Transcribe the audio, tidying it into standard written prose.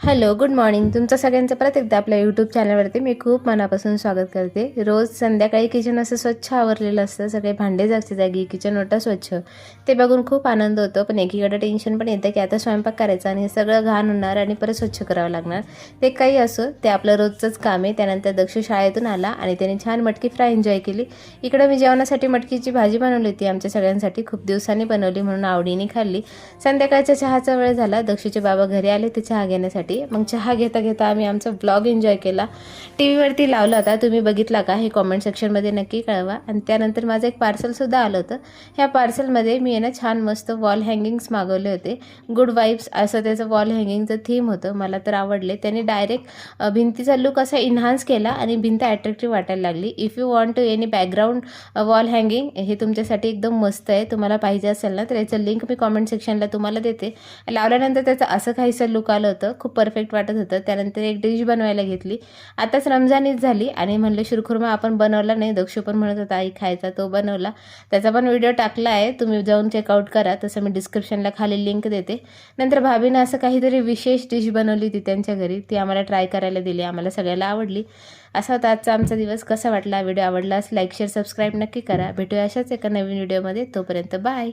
Hello, good morning. तुमचं सगळ्यांचं परत एकदा आपल्या यूट्यूब चॅनलवरती मी खूप मनापासून स्वागत करते. रोज संध्याकाळी किचन असं स्वच्छ आवरलेलं असतं, सगळे भांडे जागच्या जागी, किचन ओटा स्वच्छ. ते बघून खूप आनंद होतो, पण एकीकडे टेन्शन पण येतं की आता स्वयंपाक करायचा आणि हे सगळं घाण होणार आणि परत स्वच्छ करावं लागणार. ते काही असो, ते आपलं रोजचंच काम आहे. त्यानंतर दक्ष शाळेतून आला आणि त्याने छान मटकी फ्राय एन्जॉय केली. इकडं मी जेवणासाठी मटकीची भाजी बनवली होती आमच्या सगळ्यांसाठी, खूप दिवसांनी बनवली म्हणून आवडीने खाल्ली. संध्याकाळच्या चहाचा वेळ झाला. दक्षचे बाबा घरी आले ते चहा घेण्यासाठी. मग चहा घेता घेता आम्ही आमचा ब्लॉग एन्जॉय केला. टी व्हीवरती लावला होता, तुम्ही बघितला का हे कॉमेंट सेक्शनमध्ये नक्की कळवा. आणि त्यानंतर माझं एक पार्सलसुद्धा आलं होतं. ह्या पार्सलमध्ये मी ना छान मस्त वॉल हँगिंग्स मागवले होते. गुड वाईब्स असं त्याचं वॉल हँगिंगचं थीम होतं, मला तर आवडले. त्यांनी डायरेक्ट भिंतीचा लुक असा इन्हान्स केला आणि भिंत अट्रॅक्टिव्ह वाटायला लागली. If you want to any background wall hanging, हे तुमच्यासाठी एकदम मस्त आहे. तुम्हाला पाहिजे असेल ना तर याचं लिंक मी कॉमेंट सेक्शनला तुम्हाला देते. लावल्यानंतर त्याचं असं काहीसं लुक आलं होतं, खूप परफेक्ट वाटत होतं. त्यानंतर एक डिश बनवायला घेतली. आताच रमजान ईद झाली आणि म्हणलं शिरखुर्मा आपण बनवला नाही. दक्षू पण म्हणत होता आई खायचा, तो बनवला. त्याचा पण व्हिडिओ टाकला आहे, तुम्ही जाऊन चेकआउट करा. तसं मी डिस्क्रिप्शनला खाली लिंक देते. नंतर भाभीनं असं काहीतरी विशेष डिश बनवली ती त्यांच्या घरी, ती आम्हाला ट्राय करायला दिली. आम्हाला सगळ्याला आवडली. असा होता आजचा आमचा दिवस. कसा वाटला व्हिडिओ? आवडलास लाईक शेअर सबस्क्राईब नक्की करा. भेटूया अशाच एका नवीन व्हिडिओमध्ये. तोपर्यंत बाय.